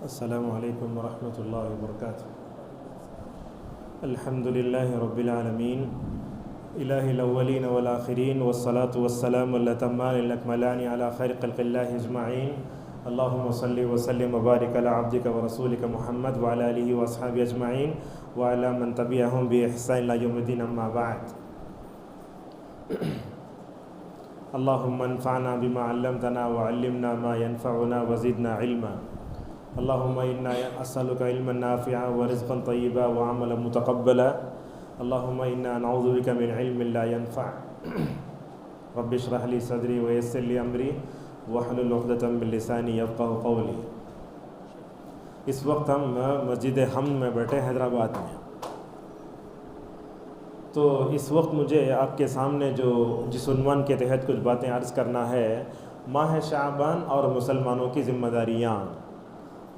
السلام علیکم ورحمۃ اللہ وبرکاتہ۔ الحمد للہ رب العالمین، الہ الاولین والآخرین، والصلاة والسلام الاتمان الاکملان علی خیر خلق اللہ اجمعین۔ اللہم صلی وسلم وبارک علی عبدک ورسولک محمد وعلی آلہ واصحابہ اجمعین وعلی من تبعہم بإحسان الی یوم الدین، اما بعد۔ اللہم انفعنا بما علمتنا وعلمنا ما ينفعنا وزدنا علما۔ اللہم انا اسألک علما نافعا ورزقا طیبا وعملا متقبلا۔ اللہم انا نعوذ بک من علم لا ينفع۔ رب اشرح لی صدری ویسر لی امری واحلل عقدۃ من لسانی یفقہوا قولی۔ اس وقت ہم مسجد حمد میں بیٹھے حیدرآباد میں، تو اس وقت مجھے آپ کے سامنے جس عنوان کے تحت کچھ باتیں عرض کرنا ہے، ماہ شعبان اور مسلمانوں کی ذمہ داریاں۔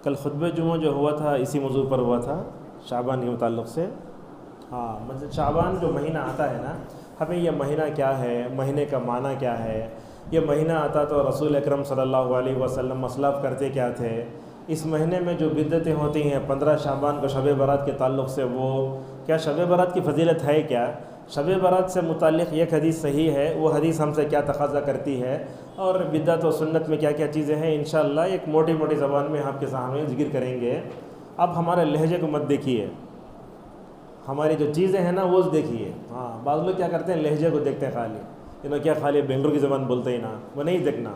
کل خطبہ جمعہ جو ہوا تھا اسی موضوع پر ہوا تھا، شعبان کے متعلق سے۔ مطلب شعبان جو مہینہ آتا ہے نا، ہمیں یہ مہینہ کیا ہے، مہینے کا معنی کیا ہے۔ یہ مہینہ آتا تو رسول اکرم صلی اللہ علیہ وسلم اسلاف کرتے کیا تھے۔ اس مہینے میں جو بدعتیں ہوتی ہیں 15 شعبان کو شب برات کے تعلق سے، وہ کیا شب برات کی فضیلت ہے کیا؟ شب برات سے متعلق ایک حدیث صحیح ہے، وہ حدیث ہم سے کیا تقاضا کرتی ہے، اور بدعت و سنت میں کیا کیا چیزیں ہیں، انشاءاللہ ایک موٹی موٹی زبان میں آپ کے سامنے ذکر کریں گے۔ اب ہمارے لہجے کو مت دیکھیے، ہماری جو چیزیں ہیں نا وہ دیکھیے۔ بعض لوگ کیا کرتے ہیں، لہجے کو دیکھتے ہیں، خالی کیا خالی بنگلور کی زبان بولتے ہی نا، وہ نہیں دیکھنا۔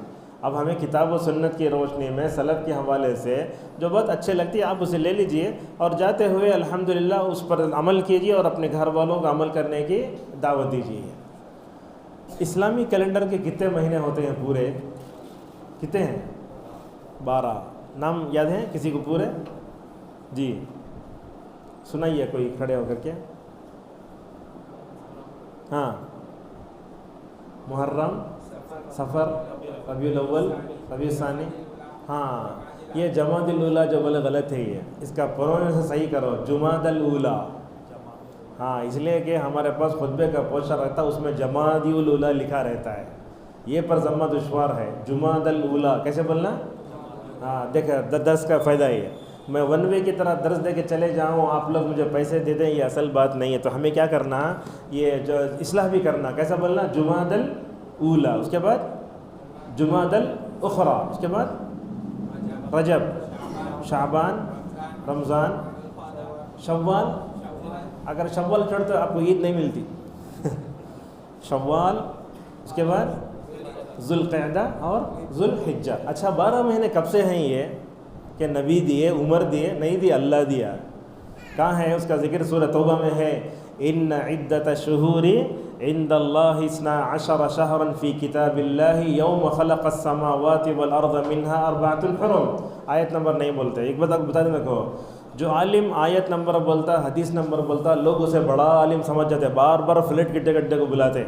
اب ہمیں کتاب و سنت کی روشنی میں سلف کے حوالے سے جو بات اچھے لگتی ہے آپ اسے لے لیجئے، اور جاتے ہوئے الحمدللہ اس پر عمل کیجئے اور اپنے گھر والوں کو عمل کرنے کی دعوت دیجئے۔ اسلامی کیلنڈر کے کتنے مہینے ہوتے ہیں پورے؟ کتنے ہیں؟ 12۔ نام یاد ہیں کسی کو پورے؟ جی سنائیے کوئی کھڑے ہو کر کے۔ محرم، صفر، ربیع الاول، ربیع الثانی۔ یہ جمادی الاولیٰ جو بولے غلط ہے، یہ اس کا پروننس صحیح کرو، جمادی الاولیٰ۔ اس لیے کہ ہمارے پاس خطبے کا پوسٹر رہتا ہے، اس میں جمادی الاولیٰ لکھا رہتا ہے، یہ پر ضمہ دشوار ہے۔ جمادی الاولیٰ کیسے بولنا؟ دیکھیں درس کا فائدہ یہ، میں ون وے کی طرح درس دے کے چلے جاؤں، آپ لوگ مجھے پیسے دے دیں، یہ اصل بات نہیں ہے۔ تو ہمیں کیا کرنا، یہ جو اصلاح بھی کرنا، کیسا بولنا؟ جمادی الاولیٰ، اس کے بعد جمادی الاخری، اس کے بعد رجب، شعبان، رمضان، شوال۔ اگر شوال چھوڑ تو آپ کو عید نہیں ملتی۔ شوال، اس کے بعد ذوالقعدہ اور ذوالحجہ۔ اچھا 12 مہینے کب سے ہیں یہ؟ کہ نبی دیے، عمر دیے؟ نہیں دی، اللہ دیا۔ کہاں ہے اس کا ذکر؟ سورہ توبہ میں ہے، ان عدۃ الشہور عند اللہ 12 شہرا فی کتاب اللہ یوم خلق السماوات والارض منها 4 حرم۔ آیت نمبر نہیں بولتے۔ ایک بات آپ بتا دیں، دیکھو جو عالم آیت نمبر بولتا، حدیث نمبر بولتا، لوگ اسے بڑا عالم سمجھ جاتے، بار بار فلیٹ گڈے گڈے کو بلاتے۔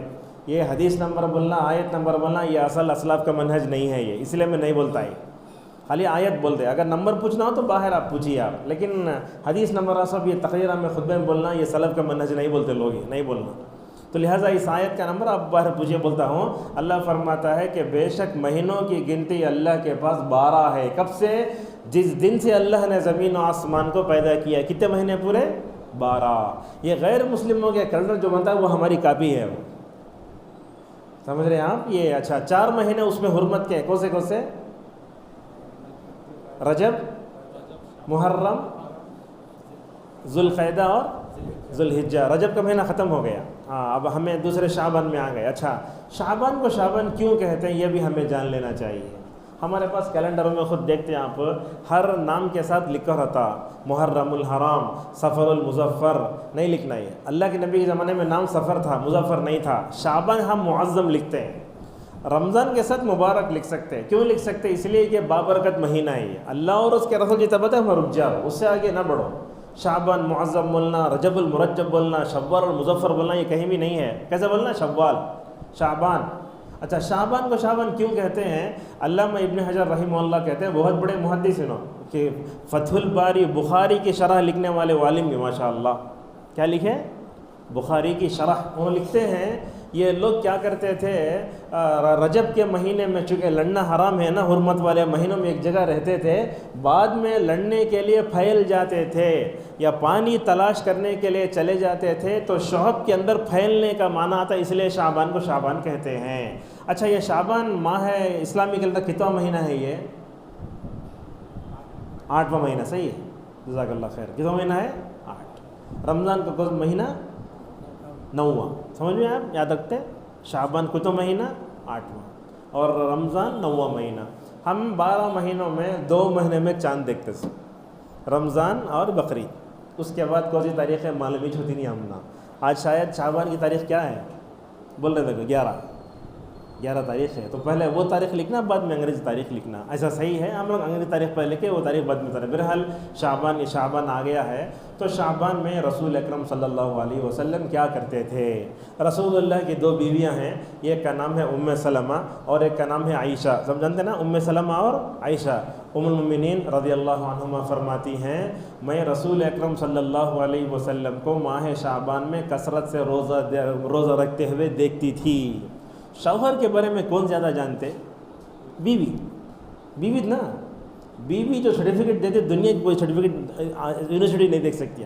یہ حدیث نمبر بولنا، آیت نمبر بولنا، یہ اصل اسلاف کا منہج نہیں ہے، یہ اس لیے میں نہیں بولتا ہے، خالی آیت بولتے۔ اگر نمبر پوچھنا ہو تو باہر آپ پوچھیے آپ، لیکن حدیث نمبر سب یہ تقریر میں خطبے میں بولنا، یہ سلف کا منہج نہیں بولتے لوگ، یہ نہیں بولنا۔ تو لہٰذا اس آیت کا نمبر آپ باہر پوچھیے۔ بولتا ہوں اللہ فرماتا ہے کہ بے شک مہینوں کی گنتی اللہ کے پاس 12 ہے۔ کب سے؟ جس دن سے اللہ نے زمین و آسمان کو پیدا کیا۔ کتنے مہینے پورے؟ 12۔ یہ غیر مسلموں کے کیلنڈر جو بنتا ہے وہ ہماری کاپی ہے، وہ سمجھ رہے ہیں آپ؟ یہ اچھا 4 مہینے اس میں حرمت کے، کون سے؟ رجب، محرم، ذوالقعدہ اور ذوالحجہ۔ رجب کا مہینہ ختم ہو گیا، اب ہمیں دوسرے شعبان میں آ گئے۔ اچھا شعبان کو شعبان کیوں کہتے ہیں یہ بھی ہمیں جان لینا چاہیے۔ ہمارے پاس کیلنڈروں میں خود دیکھتے ہیں آپ، ہر نام کے ساتھ لکھا رہتا، محرم الحرام، صفر المظفر، نہیں لکھنا ہے۔ اللہ کے نبی کے زمانے میں نام صفر تھا، مظفر نہیں تھا۔ شعبان ہم معظم لکھتے ہیں۔ رمضان کے ساتھ مبارک لکھ سکتے ہیں، کیوں لکھ سکتے ہیں؟ اس لیے کہ بابرکت مہینہ ہے یہ، اللہ اور اس کے رسول کی طبعت ہے، ہم رک جاؤ، اس سے آگے نہ بڑھو۔ شعبان معظم بولنا، رجب المرجب بولنا، شوال المظفر بولنا، یہ کہیں بھی نہیں ہے۔ کیسے بولنا؟ شوال، شعبان۔ اچھا شعبان کو شعبان کیوں کہتے ہیں؟ علامہ ابن حجر رحمہ اللہ کہتے ہیں، بہت بڑے محدث ہیں کہ فتح الباری بخاری کی شرح لکھنے والے عالم بھی ماشاء اللہ، کیا لکھے؟ بخاری کی شرح۔ وہ لکھتے ہیں یہ لوگ کیا کرتے تھے، رجب کے مہینے میں چونکہ لڑنا حرام ہے نا، حرمت والے مہینوں میں ایک جگہ رہتے تھے، بعد میں لڑنے کے لیے پھیل جاتے تھے یا پانی تلاش کرنے کے لیے چلے جاتے تھے، تو شہب کے اندر پھیلنے کا معنی آتا ہے، اس لیے شعبان کو شعبان کہتے ہیں۔ اچھا، یہ شعبان ماہ ہے اسلامی کے اندر کتنا مہینہ ہے؟ یہ 8واں مہینہ، صحیح ہے، جزاک اللہ خیر۔ کتنا مہینہ ہے؟ 8۔ رمضان کا کون مہینہ؟ 9واں۔ سمجھ میں آپ یاد رکھتے ہیں؟ شعبان کتنا مہینہ؟ 8واں، اور رمضان 9واں مہینہ۔ ہم 12 مہینوں میں 2 مہینے میں چاند دیکھتے تھے، رمضان اور بقرعید۔ اس کے بعد کون سی تاریخ ہے معلوم ہی ہوتی نہیں ہم نا۔ آج شاید شعبان کی تاریخ کیا ہے بول رہے تھے؟ 11 تاریخ ہے، تو پہلے وہ تاریخ لکھنا، بعد میں انگریزی تاریخ لکھنا، ایسا صحیح ہے؟ ہم لوگ انگریزی تاریخ پہلے لکھے، وہ تاریخ بعد میں اتارے۔ بہرحال شعبان آ گیا ہے، تو شعبان میں رسول اکرم صلی اللہ علیہ وسلم کیا کرتے تھے؟ رسول اللہ کی 2 بیویاں ہیں، ایک کا نام ہے ام سلمہ اور ایک کا نام ہے عائشہ، سب جانتے ہیں نا ام سلمہ اور عائشہ۔ ام المؤمنین رضی اللہ عنہما فرماتی ہیں، میں رسول اکرم صلی اللہ علیہ وسلم کو ماہ شعبان میں کثرت سے روزہ رکھتے ہوئے دیکھتی تھی۔ شوہر کے بارے میں کون زیادہ جانتے؟ بیوی نا، بیوی جو سرٹیفکیٹ دیتے، دنیا کی کوئی سرٹیفکیٹ یونیورسٹی نہیں دیکھ سکتی۔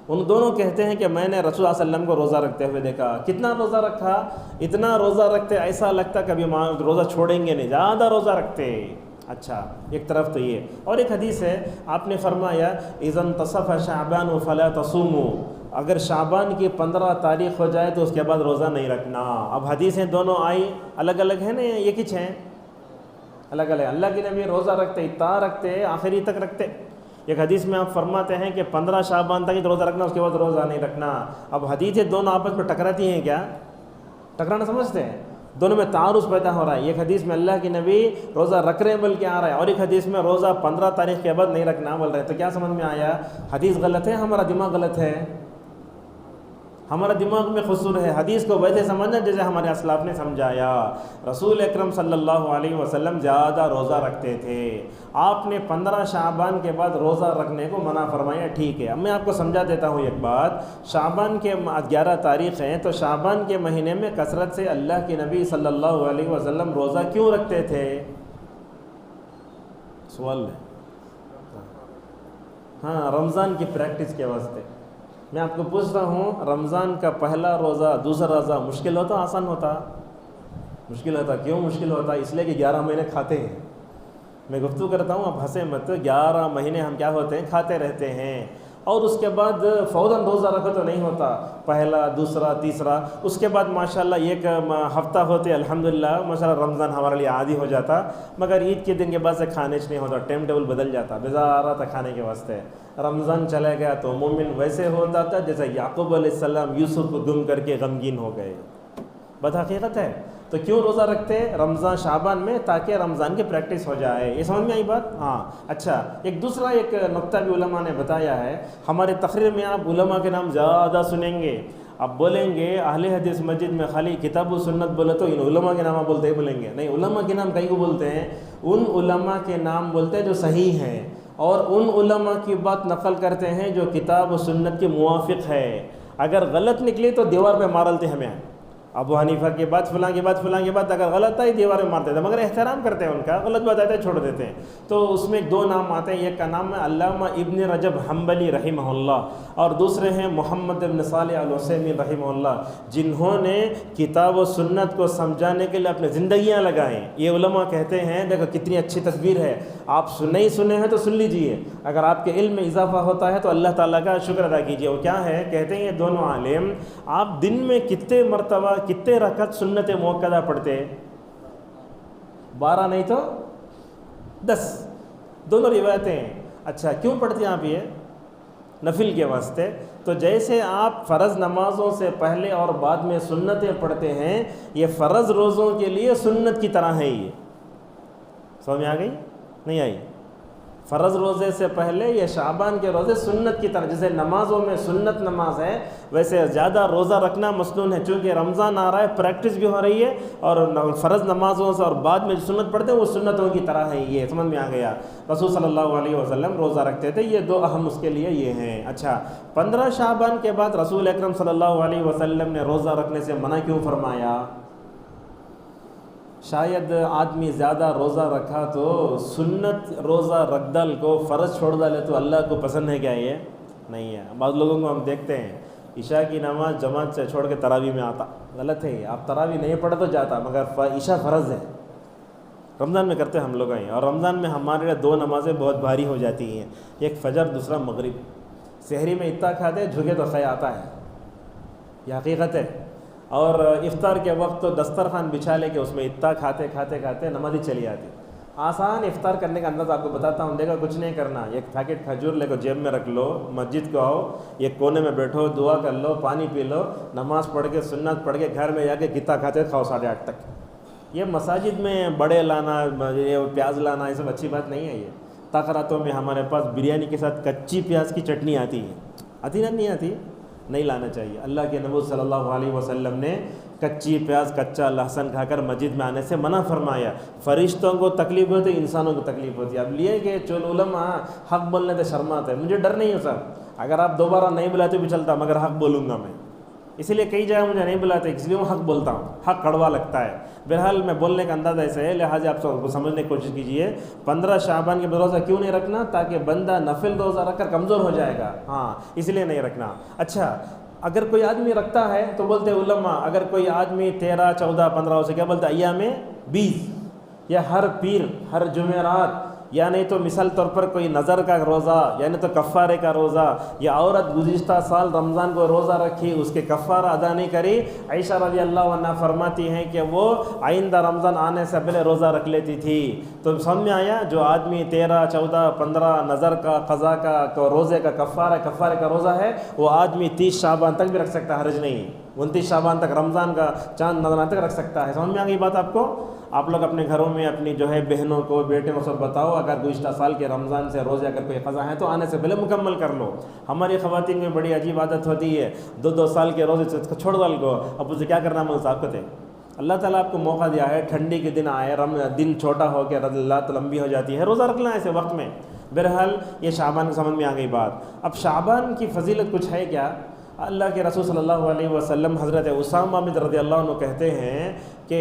ان دونوں کہتے ہیں کہ میں نے رسول اللہ علیہ وسلم کو روزہ رکھتے ہوئے دیکھا۔ کتنا روزہ رکھا؟ اتنا روزہ رکھتے ایسا لگتا کبھی روزہ چھوڑیں گے نہیں، زیادہ روزہ رکھتے۔ اچھا، ایک طرف تو یہ، اور ایک حدیث ہے آپ نے فرمایا اذا انتصف شعبان فلا تصوموا، اگر شعبان کی 15 تاریخ ہو جائے تو اس کے بعد روزہ نہیں رکھنا۔ اب حدیثیں دونوں آئی، الگ الگ ہیں نا، یہ کچھ ہیں الگ الگ۔ اللہ کے نبی روزہ رکھتے، اتنا رکھتے، آخری تک رکھتے۔ ایک حدیث میں آپ فرماتے ہیں کہ 15 شعبان تک روزہ رکھنا، اس کے بعد روزہ نہیں رکھنا۔ اب حدیثیں دونوں آپس میں ٹکراتی ہیں کیا؟ ٹکرانا سمجھتے ہیں؟ دونوں میں تعارض پیدا ہو رہا ہے۔ ایک حدیث میں اللہ کے نبی روزہ رکھ رہے بلکہ آ رہا ہے، اور ایک حدیث میں روزہ 15 تاریخ کے بعد نہیں رکھنا بول رہے ہیں۔ تو کیا سمجھ میں آیا؟ حدیث غلط ہے، ہمارا دماغ غلط ہے، ہمارا دماغ میں قصور ہے۔ حدیث کو ویسے سمجھنا جیسے ہمارے اسلاف نے سمجھایا۔ رسول اکرم صلی اللہ علیہ وسلم زیادہ روزہ رکھتے تھے، آپ نے 15 شعبان کے بعد روزہ رکھنے کو منع فرمایا، ٹھیک ہے۔ اب میں آپ کو سمجھا دیتا ہوں ایک بات۔ شعبان کے 11 تاریخ ہیں، تو شعبان کے مہینے میں کثرت سے اللہ کے نبی صلی اللہ علیہ وسلم روزہ کیوں رکھتے تھے؟ سوال ہے۔ ہاں، رمضان کی پریکٹس کے واسطے۔ میں آپ کو پوچھ رہا ہوں، رمضان کا پہلا روزہ، دوسرا روزہ مشکل ہوتا آسان ہوتا؟ مشکل ہوتا۔ کیوں مشکل ہوتا؟ اس لیے کہ 11 مہینے کھاتے ہیں۔ میں گفتگو کرتا ہوں، اب ہنسے مت، 11 مہینے ہم کیا ہوتے ہیں؟ کھاتے رہتے ہیں، اور اس کے بعد فوراً روزہ رکھو تو نہیں ہوتا، پہلا، دوسرا، تیسرا، اس کے بعد ماشاءاللہ ایک ہفتہ ہوتے، الحمدللہ ماشاءاللہ رمضان ہمارے لیے عادی ہو جاتا، مگر عید کے دن کے بعد سے کھانے نہیں ہوتا، ٹائم ٹیبل بدل جاتا، بیزارہ تھا کھانے کے واسطے۔ رمضان چلا گیا تو مومن ویسے ہوتا تھا جیسے یعقوب علیہ السلام یوسف کو گم کر کے غمگین ہو گئے۔ بات حقیقت ہے۔ تو کیوں روزہ رکھتے رمضان شعبان میں؟ تاکہ رمضان کی پریکٹس ہو جائے۔ یہ سمجھ میں آئی بات؟ ہاں۔ اچھا، ایک دوسرا ایک نقطہ بھی علماء نے بتایا ہے، ہمارے تقریر میں آپ علماء کے نام زیادہ سنیں گے، اب بولیں گے اہل حدیث مسجد میں خالی کتاب و سنت بولے تو ان علماء کے نام بولتے ہی بولیں گے، نہیں، علماء کے نام کئی کو بولتے ہیں، ان علماء کے نام بولتے ہیں جو صحیح ہیں، اور ان علماء کی بات نقل کرتے ہیں جو کتاب و سنت کے موافق ہے۔ اگر غلط نکلی تو دیوار پہ مارلتے ہمیں، ابو حنیفہ کے بعد فلاں کے بعد فلاں کے بعد اگر غلط آئی دیوار میں مارتے تھے، مگر احترام کرتے ہیں ان کا، غلط بات آتا ہے چھوڑ دیتے ہیں۔ تو اس میں 2 نام آتے ہیں، ایک کا نام ہے علامہ ابن رجب حنبلی رحمہ اللہ، اور دوسرے ہیں محمد بن صالح العثیمین رحمہ اللہ، جنہوں نے کتاب و سنت کو سمجھانے کے لیے اپنی زندگیاں لگائیں۔ یہ علماء کہتے ہیں دیکھو کتنی اچھی تدبیر ہے، آپ نہیں سنے ہیں تو سن لیجئے، اگر آپ کے علم میں اضافہ ہوتا ہے تو اللہ تعالیٰ کا شکر ادا کیجئے۔ وہ کیا ہے؟ کہتے ہیں یہ دونوں عالم، آپ دن میں کتنے مرتبہ کتنے رکعت سنت موقدہ پڑھتے؟ 12 نہیں تو 10، دونوں روایتیں ہیں۔ اچھا، کیوں پڑھتے ہیں آپ؟ یہ نفل کے واسطے۔ تو جیسے آپ فرض نمازوں سے پہلے اور بعد میں سنتیں پڑھتے ہیں، یہ فرض روزوں کے لیے سنت کی طرح ہے۔ یہ سمجھ میں آ گئی؟ نہیں آئی؟ فرض روزے سے پہلے یہ شعبان کے روزے سنت کی طرح، جیسے نمازوں میں سنت نماز ہے ویسے زیادہ روزہ رکھنا مسنون ہے، چونکہ رمضان آ رہا ہے، پریکٹس بھی ہو رہی ہے، اور فرض نمازوں سے اور بعد میں جو سنت پڑھتے ہیں وہ سنتوں کی طرح ہے، یہ سمجھ میں آ گیا۔ رسول صلی اللہ علیہ وسلم روزہ رکھتے تھے، یہ دو اہم اس کے لیے یہ ہیں۔ اچھا، 15 شعبان کے بعد رسول اکرم صلی اللہ علیہ وسلم نے روزہ رکھنے سے منع کیوں فرمایا؟ شاید آدمی زیادہ روزہ رکھا تو سنت روزہ رکھ ڈال کو فرض چھوڑ ڈالے تو اللہ کو پسند ہے کیا؟ یہ نہیں ہے۔ بعض لوگوں کو ہم دیکھتے ہیں عشاء کی نماز جماعت سے چھوڑ کے تراویح میں آتا، غلط ہے یہ، آپ تراویح نہیں پڑھے تو جاتا، مگر عشاء فرض ہے۔ رمضان میں کرتے ہم لوگ ہیں، اور رمضان میں ہمارے لیے 2 نمازیں بہت بھاری ہو جاتی ہیں، ایک فجر دوسرا مغرب۔ سحری میں اتنا کھاتے جھکے تو خے آتا ہے، یہ حقیقت ہے، اور افطار کے وقت تو دسترخوان بچھا لے کے اس میں اتنا کھاتے کھاتے کھاتے نماز ہی چلی آتی۔ آسان افطار کرنے کا انداز آپ کو بتاتا ہوں، دیکھا کچھ نہیں کرنا، ایک پیکٹ کھجور لے کو جیب میں رکھ لو، مسجد کو آؤ، ایک کونے میں بیٹھو، دعا کر لو، پانی پی لو، نماز پڑھ کے سنت پڑھ کے گھر میں جا کے کتنا کھاتے کھاؤ 8:30 تک۔ یہ مساجد میں بڑے لانا، یہ پیاز لانا، یہ سب اچھی بات نہیں ہے۔ یہ تقراتوں میں ہمارے پاس بریانی کے ساتھ کچی پیاز کی چٹنی آتی ہے، آتی نہ نہیں آتی، نہیں لانا چاہیے۔ اللہ کے نبی صلی اللہ علیہ وسلم نے کچی پیاز کچا لہسن کھا کر مسجد میں آنے سے منع فرمایا۔ فرشتوں کو تکلیف ہوتی ہے، انسانوں کو تکلیف ہوتی ہے۔ اب لیے کہ چول علماء حق بولنے سے شرماتے ہیں، مجھے ڈر نہیں ہے سر، اگر آپ دوبارہ نہیں بلاتے بھی چلتا، مگر حق بولوں گا میں، اسی لیے کئی جگہ مجھے نہیں بلاتے، اس لیے میں حق بولتا ہوں، حق کڑوا لگتا ہے۔ بہرحال میں بولنے کا انداز ایسے ہے، لہٰذا آپ سب کو سمجھنے کی کوشش کیجئے۔ 15 شعبان کے روزہ کیوں نہیں رکھنا؟ تاکہ بندہ نفل روزہ رکھ کر کمزور ہو جائے گا، ہاں اس لیے نہیں رکھنا۔ اچھا، اگر کوئی آدمی رکھتا ہے تو بولتے علماء، اگر کوئی آدمی 13 14 15 سے کیا بولتا ہے ایام 20، یا ہر پیر ہر جمعرات، یا نہیں تو مثال طور پر کوئی نظر کا روزہ، یعنی تو کفارے کا روزہ، یا عورت گزشتہ سال رمضان کو روزہ رکھی اس کے کفارہ ادا نہیں کری، عائشہ رضی اللہ عنہا فرماتی ہیں کہ وہ آئندہ رمضان آنے سے پہلے روزہ رکھ لیتی تھی۔ تو سمجھ میں آیا، جو آدمی 13 14 15 نظر کا قضا کا روزے کا کفارے کا روزہ ہے، وہ آدمی 30 شعبان تک بھی رکھ سکتا ہے، حرج نہیں، 29 شعبان تک رمضان کا چاند نظر آنے تک رکھ سکتا ہے۔ سمجھ میں آ گئی بات آپ کو؟ آپ لوگ اپنے گھروں میں اپنی جو ہے بہنوں کو بیٹے کو سب بتاؤ، اگر گزشتہ سال کے رمضان سے روزے اگر کوئی قضا ہے تو آنے سے پہلے مکمل کر لو۔ ہماری خواتین میں بڑی عجیب عادت ہوتی ہے، 2 سال کے روزے سے چھوڑ ڈال کو، اب اسے کیا کرنا مذاکرت ہے۔ اللہ تعالیٰ آپ کو موقع دیا ہے، ٹھنڈی کے دن آئے، دن چھوٹا ہو کے رات لمبی ہو جاتی ہے، روزہ رکھنا ہے ایسے وقت میں۔ بہرحال یہ شعبان کی سمجھ میں آ گئی بات۔ اب شعبان کی فضیلت کچھ ہے کیا؟ اللہ کے رسول صلی اللہ علیہ وسلم حضرت اسامہ بن رضی اللہ عنہ کہتے ہیں کہ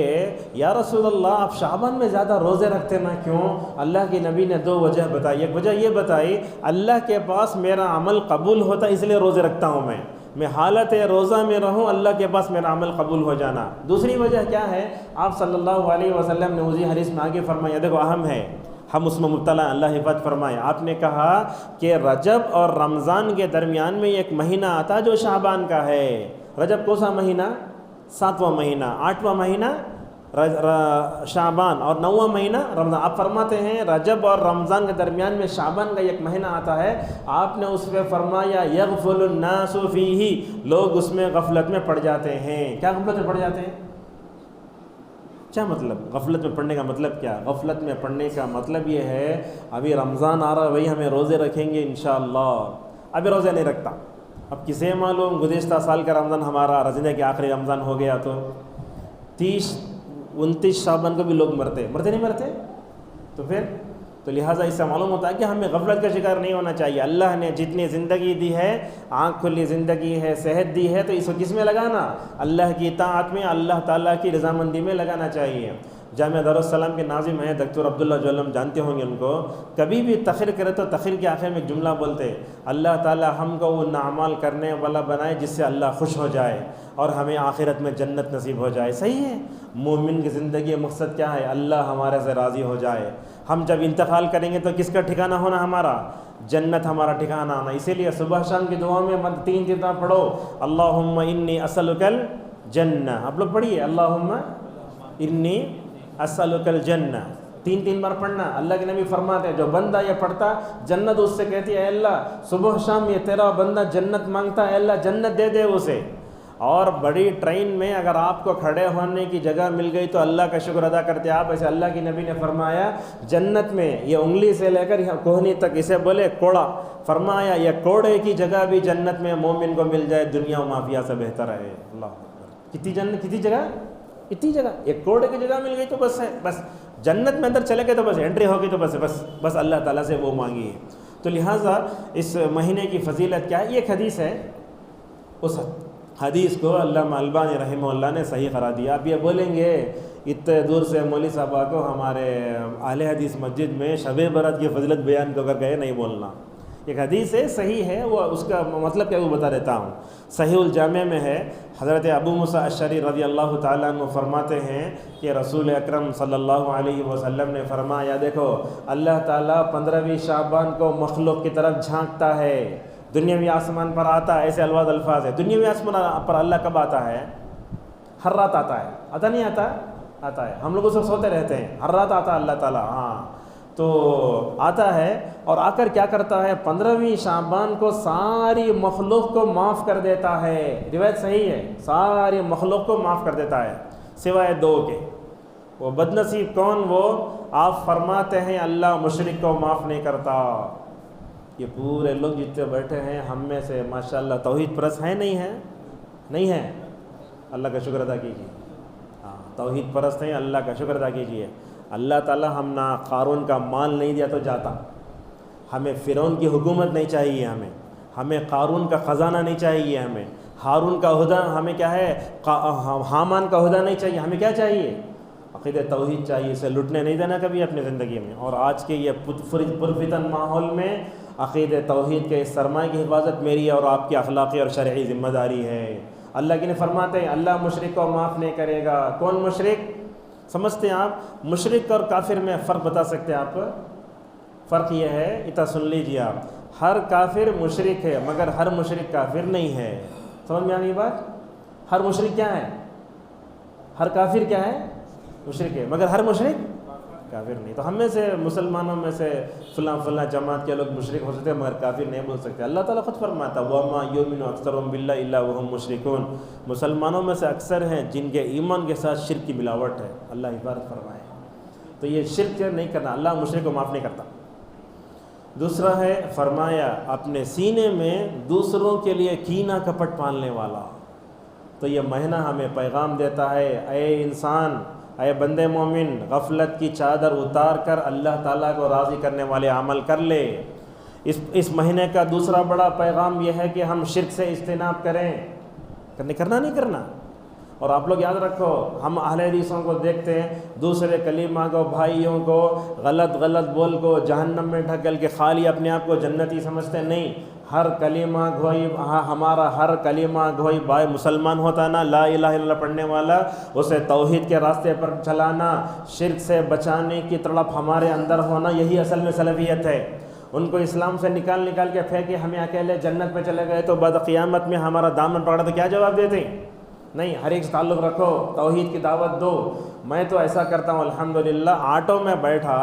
یا رسول اللہ، آپ شعبان میں زیادہ روزے رکھتے نا کیوں؟ اللہ کے نبی نے 2 وجہ بتائی۔ ایک وجہ یہ بتائی، اللہ کے پاس میرا عمل قبول ہوتا اس لیے روزے رکھتا ہوں میں حالت روزہ میں رہوں، اللہ کے پاس میرا عمل قبول ہو جانا۔ دوسری وجہ کیا ہے؟ آپ صلی اللہ علیہ وسلم نے اسی حدیث میں آگے فرمایا، دیکھو اہم ہے، ہم اس میں مبتلا ہیں، اللہ حفاظت فرمائے۔ آپ نے کہا کہ رجب اور رمضان کے درمیان میں ایک مہینہ آتا جو شعبان کا ہے۔ رجب کون سا مہینہ؟ 7واں مہینہ، 8واں مہینہ شعبان، اور 9واں مہینہ رمضان۔ آپ فرماتے ہیں رجب اور رمضان کے درمیان میں شعبان کا ایک مہینہ آتا ہے، آپ نے اس پہ فرمایا یغفل الناس فیہ، لوگ اس میں غفلت میں پڑ جاتے ہیں۔ کیا غفلت میں پڑ جاتے ہیں؟ کیا مطلب غفلت میں پڑھنے کا مطلب کیا؟ غفلت میں پڑھنے کا مطلب یہ ہے ابھی رمضان آ رہا ہے، وہی ہمیں روزے رکھیں گے انشاءاللہ، ابھی روزے نہیں رکھتا۔ اب کسے معلوم گزشتہ سال کا رمضان ہمارا رمضان کے آخری رمضان ہو گیا تو 30 29 شعبان کو بھی لوگ مرتے نہیں مرتے؟ تو لہٰذا اس سے معلوم ہوتا ہے کہ ہمیں غفلت کا شکار نہیں ہونا چاہیے۔ اللہ نے جتنی زندگی دی ہے، آنکھ کھلی زندگی ہے، صحت دی ہے، تو اس کو کس میں لگانا؟ اللہ کی اطاعت میں، اللہ تعالیٰ کی رضامندی میں لگانا چاہیے۔ جامعہ دارالسلام کے ناظم ہیں ڈاکٹر عبداللہ جولم، جانتے ہوں گے ان کو، کبھی بھی تقریر کرے تو تقریر کے آخر میں ایک جملہ بولتے، اللہ تعالیٰ ہم کو وہ اعمال کرنے والا بنائے جس سے اللہ خوش ہو جائے اور ہمیں آخرت میں جنت نصیب ہو جائے۔ صحیح ہے، مومن کی زندگی مقصد کیا ہے؟ اللہ ہمارے سے راضی ہو جائے۔ ہم جب انتقال کریں گے تو کس کا ٹھکانہ ہونا؟ ہمارا جنت ہمارا ٹھکانہ آنا۔ اسی لیے صبح شام کی دعا میں 3 چیزیں پڑھو، اللہم انی اسألک الجنہ، آپ لوگ پڑھیے اللہم انی اسألک الجنہ، 3 بار پڑھنا۔ اللہ کے نبی فرماتے ہیں جو بندہ یہ پڑھتا، جنت اس سے کہتی ہے اے اللہ صبح شام یہ تیرا بندہ جنت مانگتا ہے، اے اللہ جنت دے دے اسے۔ اور بڑی ٹرین میں اگر آپ کو کھڑے ہونے کی جگہ مل گئی تو اللہ کا شکر ادا کرتے آپ. ایسے اللہ کی نبی نے فرمایا جنت میں یہ انگلی سے لے کر یہاں کوہنی تک اسے بولے کوڑا, فرمایا یہ کوڑے کی جگہ بھی جنت میں مومن کو مل جائے دنیا و مافیا سے بہتر ہے. اللہ اکبر, کتنی جگہ, اتنی جگہ, ایک کوڑے کی جگہ مل گئی تو بس ہے, بس جنت میں اندر چلے گئے تو بس انٹری ہوگی تو بس اللہ تعالیٰ سے وہ مانگی ہے. تو لہٰذا اس مہینے کی فضیلت کیا ہے, یہ ایک حدیث ہے, اس حدیث کو علامہ البانی رحمہ اللہ نے صحیح قرار دیا. آپ یہ بولیں گے اتنے دور سے مولوی صاحبہ کو ہمارے اہل حدیث مسجد میں شب برات کی فضیلت بیان کر گئے, نہیں بولنا. ایک حدیث ہے, صحیح ہے, وہ اس کا مطلب کیا وہ بتا دیتا ہوں. صحیح الجامع میں ہے, حضرت ابو موسیٰ اشعری رضی اللہ تعالیٰ عنہ فرماتے ہیں کہ رسول اکرم صلی اللہ علیہ وسلم نے فرمایا دیکھو اللہ تعالیٰ 15ویں شعبان کو مخلوق کی طرف جھانکتا ہے, دنیاوی آسمان پر آتا ہے. ایسے الفاظ ہے. دنیاوی آسمان پر اللہ کب آتا ہے؟ ہر رات آتا ہے. آتا نہیں آتا؟ آتا ہے. ہم لوگ اس وقت سوتے رہتے ہیں, ہر رات آتا ہے اللہ تعالیٰ. ہاں تو آتا ہے, اور آ کر کیا کرتا ہے 15ویں شعبان کو ساری مخلوق کو معاف کر دیتا ہے. روایت صحیح ہے, ساری مخلوق کو معاف کر دیتا ہے سوائے 2 کے. وہ بدنصیب کون؟ وہ آپ فرماتے ہیں اللہ مشرک کو معاف نہیں کرتا. یہ پورے لوگ جتنے بیٹھے ہیں ہم میں سے ماشاءاللہ توحید پرست ہیں, نہیں ہیں؟ اللہ کا شکر ادا کیجیے. ہاں توحید پرست ہیں, اللہ کا شکر ادا کیجیے. اللہ تعالیٰ ہم نہ قارون کا مال نہیں دیا تو جاتا, ہمیں فرعون کی حکومت نہیں چاہیے, ہمیں قارون کا خزانہ نہیں چاہیے, ہمیں ہارون کا عہدہ, ہمیں کیا ہے حامان کا عہدہ نہیں چاہیے. ہمیں کیا چاہیے؟ عقیدہ توحید چاہیے. اسے لٹنے نہیں دینا کبھی اپنی زندگی میں. اور آج کے یہ پرفتن ماحول میں عقیدہ توحید کے اس سرمایہ کی حفاظت میری اور آپ کی اخلاقی اور شرعی ذمہ داری ہے. اللہ کی نے فرماتے ہیں اللہ مشرک کو معاف نہیں کرے گا. کون مشرک سمجھتے ہیں آپ؟ مشرک اور کافر میں فرق بتا سکتے ہیں آپ؟ فرق یہ ہے, اتنا سن لیجیے آپ, ہر کافر مشرک ہے مگر ہر مشرک کافر نہیں ہے. سمجھ میں آ گئی بات؟ ہر مشرک کیا ہے؟ ہر کافر کیا ہے؟ مشرک ہے, مگر ہر مشرک کافر نہیں. تو ہم میں سے مسلمانوں میں سے فلاں جماعت کے لوگ مشرک ہو سکتے ہیں مگر کافر نہیں بول سکتے. اللہ تعالیٰ خود فرماتا وَمَا يُؤْمِنُ أَكْثَرُهُم بِاللَّهِ إِلَّا وَهُم مُشْرِكُونَ. مسلمانوں میں سے اکثر ہیں جن کے ایمان کے ساتھ شرک کی ملاوٹ ہے. اللہ حفاظت فرمائے. تو یہ شرک نہیں کرنا, اللہ مشرک کو معاف نہیں کرتا. دوسرا ہے فرمایا اپنے سینے میں دوسروں کے لیے کینہ کپٹ پالنے والا. تو یہ مہینہ ہمیں پیغام دیتا ہے اے انسان, اے بندے مومن, غفلت کی چادر اتار کر اللہ تعالیٰ کو راضی کرنے والے عمل کر لے. اس مہینے کا دوسرا بڑا پیغام یہ ہے کہ ہم شرک سے اجتناب کریں. کرنا نہیں کرنا. اور آپ لوگ یاد رکھو, ہم اہل حدیثوں کو دیکھتے ہیں دوسرے کلیمہ کو, بھائیوں کو غلط بول کو جہنم میں ڈھکل کے خالی اپنے آپ کو جنتی سمجھتے. نہیں, ہر کلمہ گوئی, ہمارا ہر کلمہ گوئی بھائی مسلمان ہوتا نا, لا الہ الا اللہ پڑھنے والا, اسے توحید کے راستے پر چلانا, شرک سے بچانے کی تڑپ ہمارے اندر ہونا, یہی اصل میں سلفیت ہے. ان کو اسلام سے نکال کے پھینکے ہمیں اکیلے جنت میں چلے گئے تو بعد قیامت میں ہمارا دامن پکڑا تو کیا جواب دیتے؟ نہیں, ہر ایک سے تعلق رکھو, توحید کی دعوت دو. میں تو ایسا کرتا ہوں الحمدللہ, آٹو میں بیٹھا,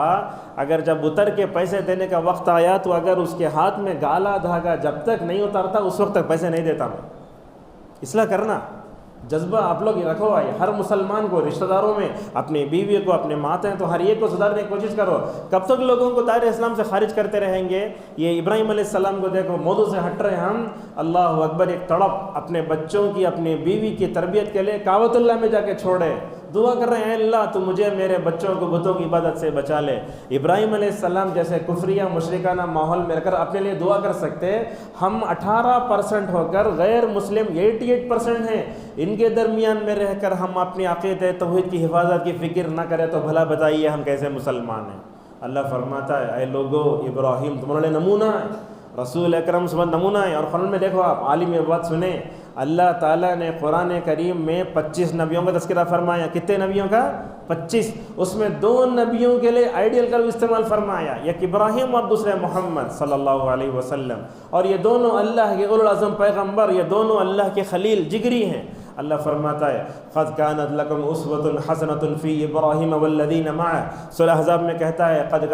اگر جب اتر کے پیسے دینے کا وقت آیا تو اگر اس کے ہاتھ میں گالا دھاگا جب تک نہیں اترتا اس وقت تک پیسے نہیں دیتا میں. اصلاح کرنا جذبہ آپ لوگ رکھو. آئے ہر مسلمان کو, رشتہ داروں میں, اپنی بیوی کو, اپنے ماتیں, تو ہر ایک کو سدھارنے کی کوشش کرو. کب تک لوگوں کو دائرہ اسلام سے خارج کرتے رہیں گے؟ یہ ابراہیم علیہ السلام کو دیکھو, موضوع سے ہٹ رہے ہم, اللہ اکبر, ایک تڑپ اپنے بچوں کی, اپنی بیوی کی تربیت کے لیے کعبۃ اللہ میں جا کے چھوڑے, دعا کر رہے ہیں اللہ تو مجھے میرے بچوں کو بتوں کی عبادت سے بچا لے. ابراہیم علیہ السلام جیسے کفریہ مشرکانہ ماحول میں رہ کر اپنے لیے دعا کر سکتے, ہم 18% ہو کر غیر مسلم 88% ہیں, ان کے درمیان میں رہ کر ہم اپنی عقیدہ توحید کی حفاظت کی فکر نہ کریں تو بھلا بتائیے ہم کیسے مسلمان ہیں. اللہ فرماتا ہے اے لوگو, ابراہیم تمہارے لیے نمونہ ہے, رسول اکرم صلی اللہ علیہ وسلم نمونہ ہے. اور قرآن میں دیکھو آپ, عالم یہ بات سنیں, اللہ تعالیٰ نے قرآن کریم میں 25 نبیوں کا تذکرہ فرمایا. کتنے نبیوں کا؟ 25. اس میں 2 نبیوں کے لیے آئیڈیل کا استعمال فرمایا, ایک ابراہیم اور دوسرے محمد صلی اللہ علیہ وسلم. اور یہ دونوں اللہ کے اولو العزم پیغمبر, یہ دونوں اللہ کے خلیل جگری ہیں. اللہ فرماتا ہے قد كانت لكم اسوة حسنة في ابراہیم والذین معه. سورہ احزاب میں کہتا ہے لقد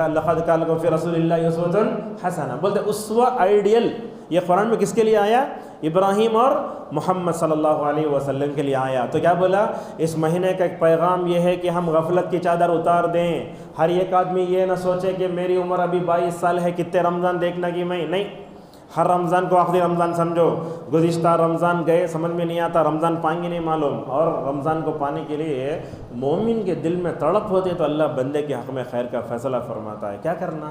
كان لكم في رسول اللہ اسوة حسنہ. بولتے اسوہ آئیڈیل, یہ قرآن میں کس کے لیے آیا؟ ابراہیم اور محمد صلی اللہ علیہ وسلم کے لیے آیا۔ تو کیا بولا؟ اس مہینے کا ایک پیغام یہ ہے کہ ہم غفلت کی چادر اتار دیں۔ ہر ایک آدمی یہ نہ سوچے کہ میری عمر ابھی 22 سال ہے، کتنے رمضان دیکھنا کہ میں نہیں، ہر رمضان کو آخری رمضان سمجھو۔ گزشتہ رمضان گئے سمجھ میں نہیں آتا، رمضان پائیں گے نہیں معلوم، اور رمضان کو پانے کے لیے مومن کے دل میں تڑپ ہوتی ہے تو اللہ بندے کے حق میں خیر کا فیصلہ فرماتا ہے۔ کیا کرنا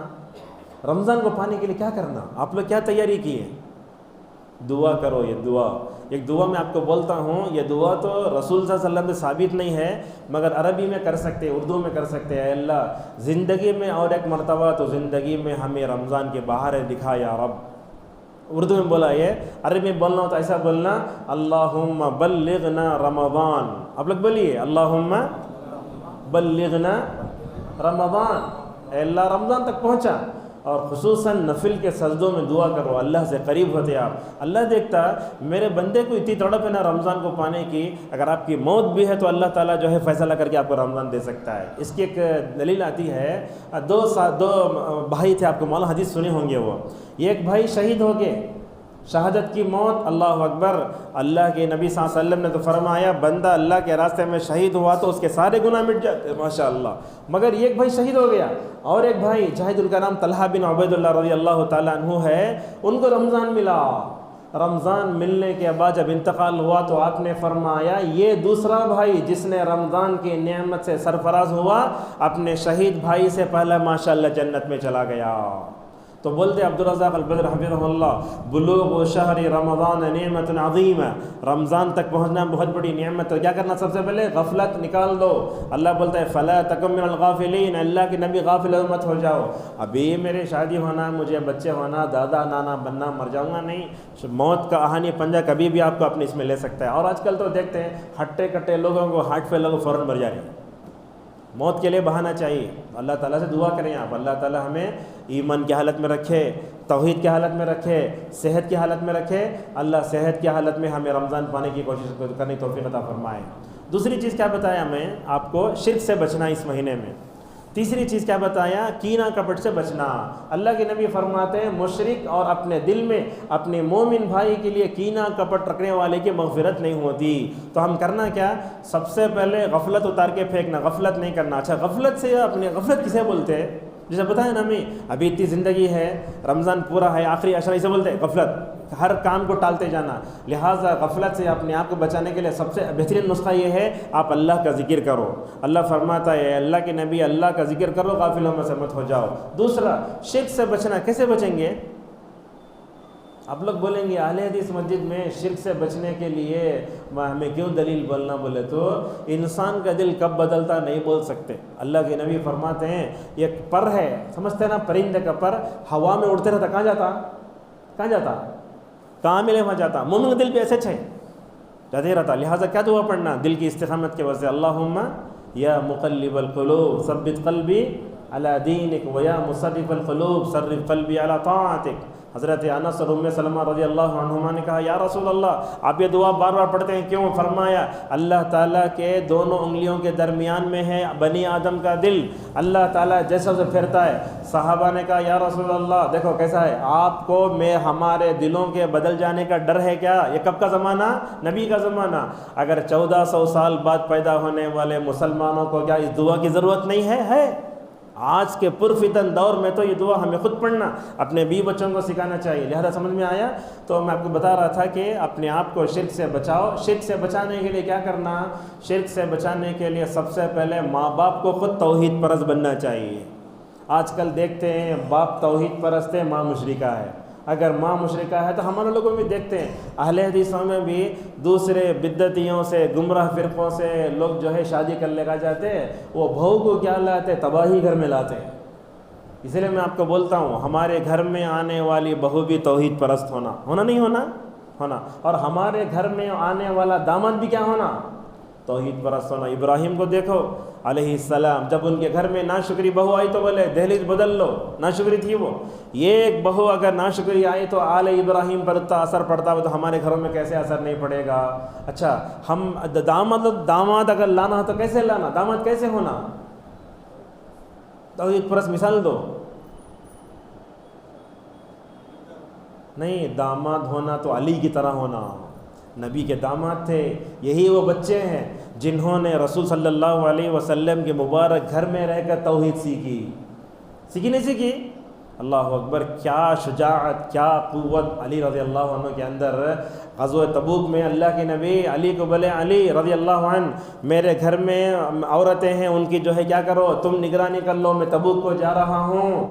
رمضان کو پانے کے لیے؟ کیا کرنا؟ آپ لوگ کیا تیاری کی ہے؟ دعا کرو۔ یہ دعا، ایک دعا میں آپ کو بولتا ہوں، یہ دعا تو رسول صلی اللہ علیہ وسلم سے ثابت نہیں ہے، مگر عربی میں کر سکتے، اردو میں کر سکتے ہیں۔ اے اللہ زندگی میں اور ایک مرتبہ تو زندگی میں ہمیں رمضان کے باہر دکھا یا رب۔ اردو میں بولا یہ، عربی میں بولنا ہو تو ایسا بولنا، اللہم بلغنا رمضان۔ آپ لوگ بولیے اللہم بلغنا رمضان، اے اللہ رمضان تک پہنچا۔ اور خصوصاً نفل کے سجدوں میں دعا کرو، اللہ سے قریب ہوتے آپ۔ اللہ دیکھتا میرے بندے کو اتنی تڑپ ہے نا رمضان کو پانے کی، اگر آپ کی موت بھی ہے تو اللہ تعالیٰ جو ہے فیصلہ کر کے آپ کو رمضان دے سکتا ہے۔ اس کی ایک دلیل آتی ہے، دو بھائی تھے، آپ کو معلوم حدیث سنے ہوں گے، وہ ایک بھائی شہید ہو گئے، شہادت کی موت، اللہ اکبر۔ اللہ کے نبی صلی اللہ علیہ وسلم نے تو فرمایا بندہ اللہ کے راستے میں شہید ہوا تو اس کے سارے گناہ مٹ جاتے، ماشاء اللہ۔ مگر ایک بھائی شہید ہو گیا، اور ایک بھائی جاہد، ان کا نام طلحہ بن عبید اللہ رضی اللہ تعالیٰ عنہ ہے، ان کو رمضان ملا۔ رمضان ملنے کے بعد جب انتقال ہوا تو آپ نے فرمایا یہ دوسرا بھائی جس نے رمضان کی نعمت سے سرفراز ہوا، اپنے شہید بھائی سے پہلے ماشاءاللہ جنت میں چلا گیا۔ تو بولتے عبدالرزاق البدر حفظہ اللہ، بلوغ شہر رمضان نعمت عظیم، رمضان تک پہنچنا بہت بڑی نعمت ہے۔ کیا کرنا؟ سب سے پہلے غفلت نکال دو۔ اللہ بولتا ہے فلا تکن من الغافلین، اللہ کے نبی غافل مت ہو جاؤ۔ ابھی میرے شادی ہونا، مجھے بچے ہونا، دادا نانا بننا، مر جاؤں گا نہیں، موت کا آہانی پنجہ کبھی بھی آپ کو اپنے اس میں لے سکتا ہے۔ اور آج کل تو دیکھتے ہیں ہٹے کٹے لوگوں کو ہارٹ فیل لوگ فوراً مر جا رہے ہیں، موت کے لیے بہانا چاہیے۔ اللہ تعالیٰ سے دعا کریں آپ، اللہ تعالیٰ ہمیں ایمان کی حالت میں رکھے، توحید کی حالت میں رکھے، صحت کی حالت میں رکھے۔ اللہ صحت کی حالت میں ہمیں رمضان پانے کی کوشش کرنے کی توفیق عطا فرمائے۔ دوسری چیز کیا بتایا میں آپ کو؟ شرک سے بچنا اس مہینے میں۔ تیسری چیز کیا بتایا؟ کینہ کپٹ سے بچنا۔ اللہ کے نبی فرماتے ہیں مشرک اور اپنے دل میں اپنے مومن بھائی کے لیے کینہ کپٹ رکھنے والے کی مغفرت نہیں ہوتی۔ تو ہم کرنا کیا؟ سب سے پہلے غفلت اتار کے پھینکنا، غفلت نہیں کرنا۔ اچھا غفلت سے اپنے غفلت کسے بولتے ہیں؟ جیسے بتایا نا ہمیں ابھی اتنی زندگی ہے، رمضان پورا ہے، آخری عشرہ اسے بولتے ہیں غفلت، ہر کام کو ٹالتے جانا۔ لہٰذا غفلت سے اپنے آپ کو بچانے کے لیے سب سے بہترین نسخہ یہ ہے آپ اللہ کا ذکر کرو۔ اللہ فرماتا ہے اللہ کے نبی اللہ کا ذکر کرو، غافلوں میں سے مت ہو جاؤ۔ دوسرا شرک سے بچنا، کیسے بچیں گے؟ آپ لوگ بولیں گے اہل حدیث مسجد میں شرک سے بچنے کے لیے ہمیں کیوں دلیل بولنا؟ بولے تو انسان کا دل کب بدلتا نہیں بول سکتے۔ اللہ کے نبی فرماتے ہیں ایک پر ہے، سمجھتے ہیں نا، پرندے کا پر ہوا میں اڑتے رہتا، کہاں جاتا؟ کہاں جاتا؟ کہاں ملے وہاں جاتا۔ مومن کا دل بھی ایسے ہے، جاتے رہتا۔ لہٰذا کیا دعا پڑھنا؟ دل کی استقامت کی وجہ سے، اللہم یا مقلب القلوب ثبت قلبی علی دینک ویا مصرف القلوب صرف قلبی علی طاعتک۔ حضرت انس اور ام سلمہ رضی اللہ عنہما نے کہا یا رسول اللہ آپ یہ دعا بار بار پڑھتے ہیں کیوں؟ فرمایا اللہ تعالیٰ کے دونوں انگلیوں کے درمیان میں ہے بنی آدم کا دل، اللہ تعالیٰ جیسے اسے پھرتا ہے۔ صحابہ نے کہا یا رسول اللہ دیکھو کیسا ہے، آپ کو میں ہمارے دلوں کے بدل جانے کا ڈر ہے کیا؟ یہ کب کا زمانہ؟ نبی کا زمانہ۔ اگر 1400 سال بعد پیدا ہونے والے مسلمانوں کو کیا اس دعا کی ضرورت نہیں ہے؟ ہے۔ آج کے پرفتن دور میں تو یہ دعا ہمیں خود پڑھنا، اپنے بیوی بچوں کو سکھانا چاہیے۔ لہذا سمجھ میں آیا؟ تو میں آپ کو بتا رہا تھا کہ اپنے آپ کو شرک سے بچاؤ۔ شرک سے بچانے کے لیے کیا کرنا؟ شرک سے بچانے کے لیے سب سے پہلے ماں باپ کو خود توحید پرست بننا چاہیے۔ آج کل دیکھتے ہیں باپ توحید پرست ہے، ماں مشرکہ ہے۔ اگر ماں مشرکہ ہے تو ہمارے لوگوں میں دیکھتے ہیں اہل حدیثوں میں بھی دوسرے بدعتیوں سے، گمراہ فرقوں سے لوگ جو ہے شادی کر لے جاتے ہیں، وہ بہو کو کیا لاتے؟ تباہی گھر میں لاتے ہیں۔ اس لیے میں آپ کو بولتا ہوں ہمارے گھر میں آنے والی بہو بھی توحید پرست ہونا نہیں ہونا، اور ہمارے گھر میں آنے والا داماد بھی کیا ہونا؟ توحید پرست ہونا۔ ابراہیم کو دیکھو علیہ السلام، جب ان کے گھر میں ناشکری بہو آئی تو بولے دہلیز بدل لو، ناشکری تھی وہ۔ یہ ایک بہو اگر ناشکری آئی تو آل ابراہیم پر اتنا اثر پڑتا ہو تو ہمارے گھروں میں کیسے اثر نہیں پڑے گا؟ اچھا ہم داماد اگر لانا تو کیسے لانا؟ داماد کیسے ہونا؟ توحید پرست مثال دو۔ نہیں، داماد ہونا تو علی کی طرح ہونا، نبی کے داماد تھے، یہی وہ بچے ہیں جنہوں نے رسول صلی اللہ علیہ وسلم کے مبارک گھر میں رہ کر توحید سیکھی نہیں سیکھی؟ اللہ اکبر، کیا شجاعت، کیا قوت علی رضی اللہ عنہ کے اندر۔ غزوہ تبوک میں اللہ کے نبی علی کو بولے، علی رضی اللہ عنہ میرے گھر میں عورتیں ہیں، ان کی جو ہے کیا کرو، تم نگرانی کر لو، میں تبوک کو جا رہا ہوں۔